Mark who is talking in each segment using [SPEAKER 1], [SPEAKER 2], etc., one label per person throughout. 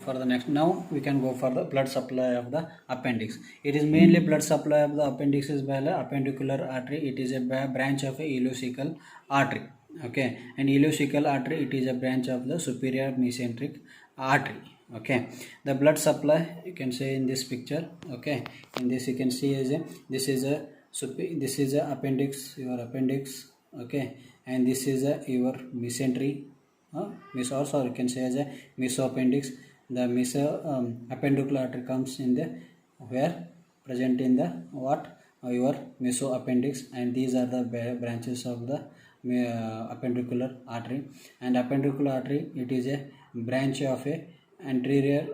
[SPEAKER 1] For the next, now we can go for the blood supply of the appendix. It is mainly blood supply of the appendix is by the appendicular artery. It is a branch of a ileocecal artery. Okay, and ileocecal artery, it is a branch of the superior mesenteric artery. Okay, the blood supply you can say in this picture. Okay, in this you can see is a this is a appendix, your appendix. Okay, and this is a your mesentery, meso, or sorry, you can say as a mesoappendix. The meso appendicular artery comes in the where present in the what your mesoappendix, and these are the branches of the appendicular artery. And appendicular artery, it is a branch of a anterior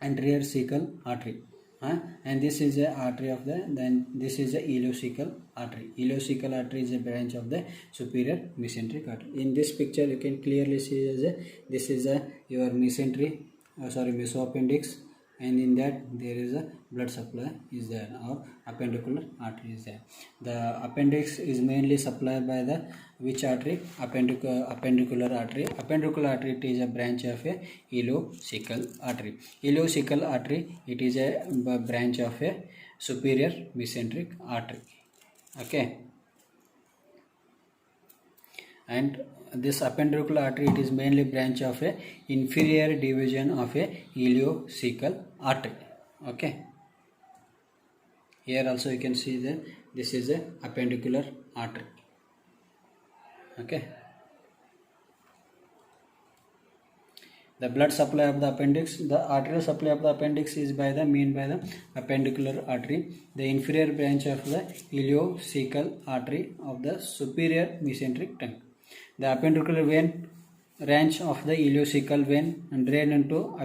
[SPEAKER 1] anterior cecal artery. And this is a artery of the, then this is the ileocecal artery. Ileocecal artery is a branch of the superior mesenteric artery. In this picture you can clearly see as a, this is a your mesentery, mesoappendix, and in that there is a blood supply is there, or appendicular artery is there. The appendix is mainly supplied by the which artery? Appendicular artery. Appendicular artery, it is a branch of a ileocecal artery. Ileocecal artery, it is a branch of a superior mesenteric artery. Okay, and this appendicular artery, it is mainly branch of a inferior division of a ileocecal artery. Okay, here also you can see that this is a appendicular artery. Okay, the blood supply of the appendix, the arterial supply of the appendix is by the appendicular artery, the inferior branch of the ileocecal artery of the superior mesenteric trunk. The appendicular vein branch of the ileocecal vein and drain into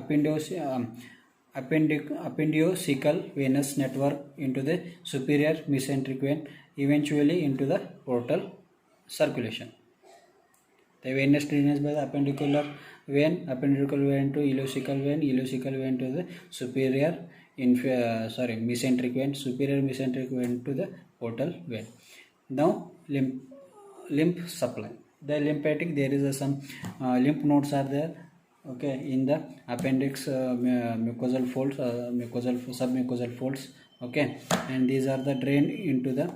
[SPEAKER 1] appendiocecal venous network into the superior mesenteric vein, eventually into the portal circulation. The venous drainage by the appendicular vein to ileocecal vein to the superior mesenteric vein, superior mesenteric vein to the portal vein. Now lymph supply. The lymphatic, there is some lymph nodes are there. Okay, in the appendix mucosal folds, submucosal folds. Okay, and these are the drain into the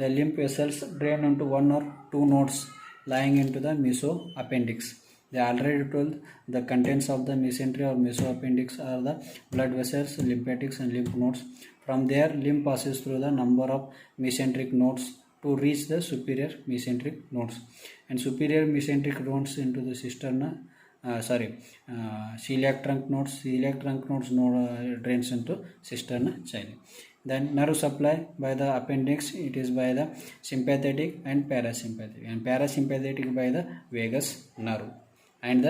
[SPEAKER 1] lymph vessels drain into one or two nodes lying into the mesoappendix. They already told the contents of the mesentery or mesoappendix are the blood vessels, lymphatics, and lymph nodes. From there, lymph passes through the number of mesenteric nodes to reach the superior mesenteric nodes, and superior mesenteric nodes into the cisterna. Celiac trunk nodes. Celiac trunk nodes drains into cisterna chyli. Then nerve supply by the appendix, it is by the sympathetic and parasympathetic by the vagus nerve, and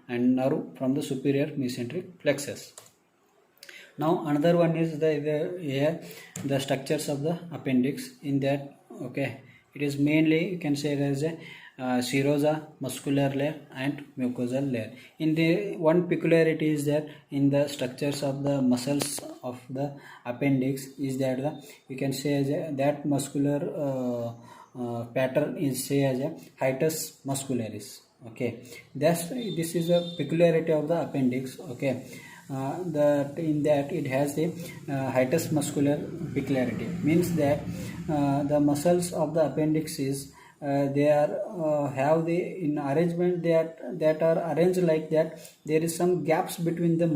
[SPEAKER 1] nerve from the superior mesenteric plexus. Now another one is the structures of the appendix. In that, okay, it is mainly you can say there is a serosa, muscular layer, and mucosal layer. In the one peculiarity is that in the structures of the muscles of the appendix is that you can say as that muscular pattern is say as a hiatus muscularis. Okay, this is a peculiarity of the appendix. Okay, that in that it has the hiatus muscular peculiarity, means that the muscles of the appendix is they are have the in arrangement that are arranged like that there is some gaps between the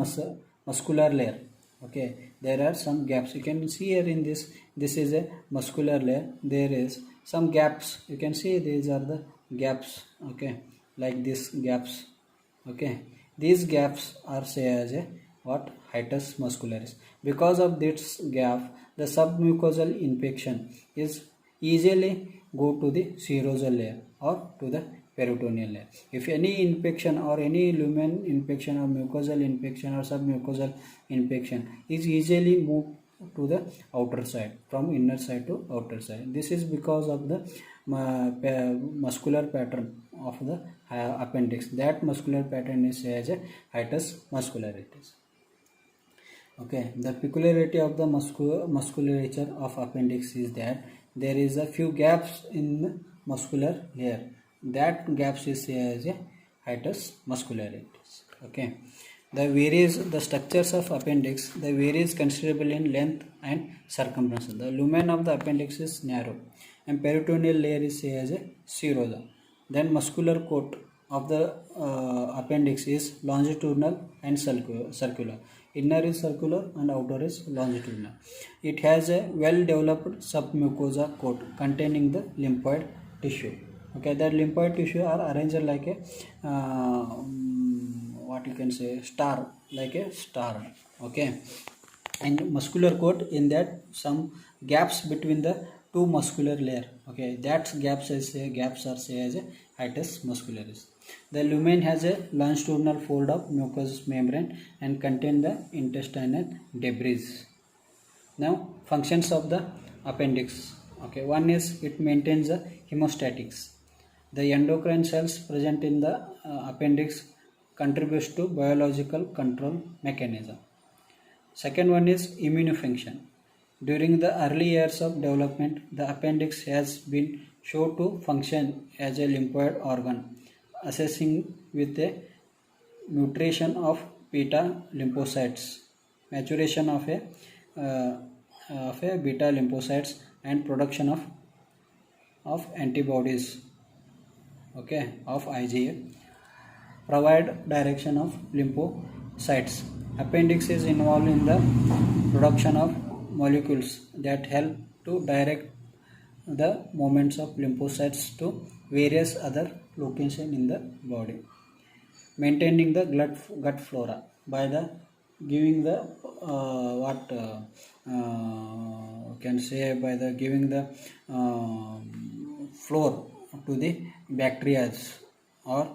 [SPEAKER 1] muscular layer. Okay, there are some gaps you can see here in this is a muscular layer, there is some gaps you can see, these are the gaps. Okay, like this gaps. Okay, these gaps are say as a what? Hiatus muscularis. Because of this gap, the submucosal infection is easily go to the serosal layer or to the peritoneal layer. If any infection or any lumen infection or mucosal infection or submucosal infection is easily moved to the outer side, from inner side to outer side. This is because of the muscular pattern of the appendix. That muscular pattern is as a hiatus muscularis. Okay, the peculiarity of the musculature of appendix is that there is a few gaps in the muscular layer. That gaps is as a hiatus muscularis. Okay, The structures of appendix varies considerably in length and circumference. The lumen of the appendix is narrow, and peritoneal layer is say as a serosa. Then muscular coat of the appendix is longitudinal and circular. Inner is circular and outer is longitudinal. It has a well-developed submucosa coat containing the lymphoid tissue. Okay, that lymphoid tissue are arranged like a what you can say star, like a star. Okay, and muscular coat, in that some gaps between the two muscular layer. Okay, that gaps are say as a hiatus muscularis. The lumen has a longitudinal fold of mucous membrane and contain the intestinal debris. Now functions of the appendix. Okay, one is it maintains the hemostatics. The endocrine cells present in the appendix contributes to biological control mechanism. Second one is immunofunction. During the early years of development, the appendix has been shown to function as a lymphoid organ, assessing with a nutrition of beta lymphocytes, maturation of a beta lymphocytes, and production of antibodies, okay, of IgA, provide direction of lymphocytes. Appendix is involved in the production of molecules that help to direct the movements of lymphocytes to various other locations in the body. Maintaining the gut flora by the giving the can say by the giving the floor to the bacteria, or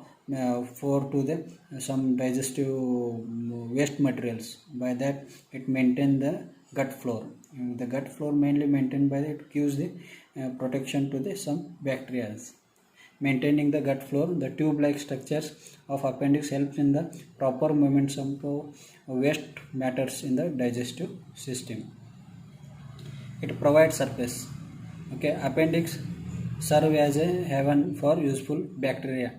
[SPEAKER 1] for to the some digestive waste materials. By that it maintain the gut flora. The gut flora mainly maintained by it gives the protection to the some bacteria. Maintaining the gut flora, the tube-like structures of appendix helps in the proper movement of waste matters in the digestive system. It provides surface. Okay, appendix serve as a haven for useful bacteria.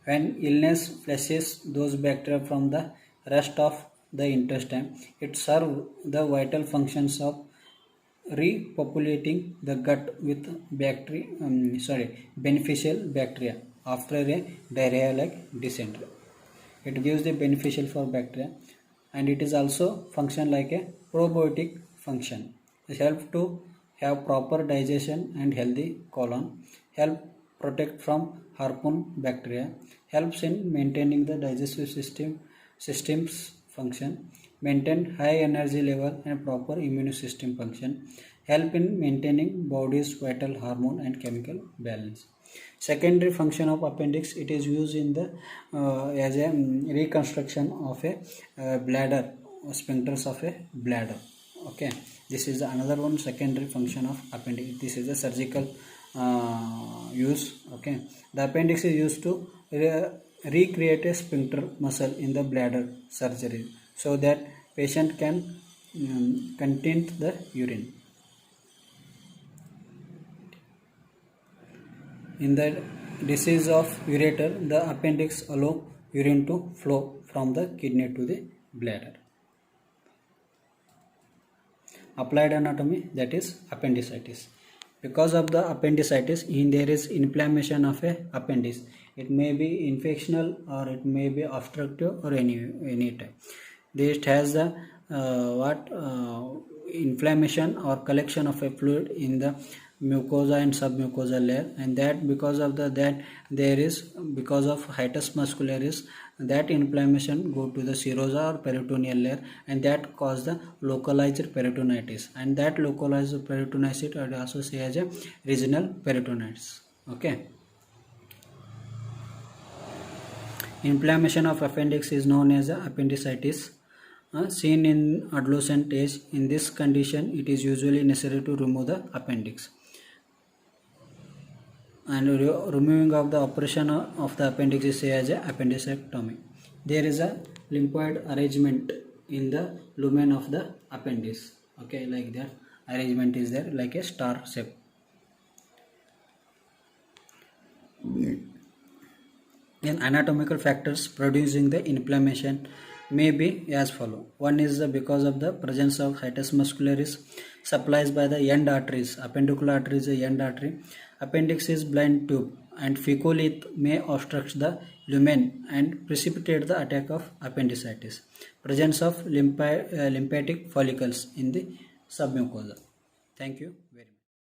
[SPEAKER 1] When illness flushes those bacteria from the rest of the intestine, it serves the vital functions of repopulating the gut with beneficial bacteria after a diarrhea like dysentery. It gives the beneficial for bacteria, and it is also function like a probiotic function. It helps to have proper digestion and healthy colon, help protect from harmful bacteria, helps in maintaining the digestive system's function, maintain high energy level and proper immune system function, help in maintaining body's vital hormone and chemical balance. Secondary function of appendix, it is used in the as a reconstruction of a bladder, sphincters of a bladder. Okay, this is another one secondary function of appendix. This is a surgical use. Okay, the appendix is used to recreate a sphincter muscle in the bladder surgery, so that patient can contain the urine. In the disease of ureter, the appendix allows urine to flow from the kidney to the bladder. Applied anatomy, that is appendicitis. Because of the appendicitis, there is inflammation of a appendix. It may be infectional or it may be obstructive or any type. This has the inflammation or collection of a fluid in the mucosa and submucosal layer, and that because of because of hiatus muscularis, that inflammation go to the serosa or peritoneal layer, and that cause the localized peritonitis, and that localized peritonitis are also say as a regional peritonitis. Okay, inflammation of appendix is known as appendicitis, seen in adolescent age. In this condition, it is usually necessary to remove the appendix, and removing of the operation of the appendix is say as a appendectomy. There is a lymphoid arrangement in the lumen of the appendix. Okay, like that arrangement is there like a star shape. Then anatomical factors producing the inflammation may be as follow. One is because of the presence of hiatus muscularis supplies by the end arteries. Appendicular artery is the end artery. Appendix is blind tube, and fecolith may obstruct the lumen and precipitate the attack of appendicitis. Presence of lymphatic follicles in the submucosa. Thank you very much.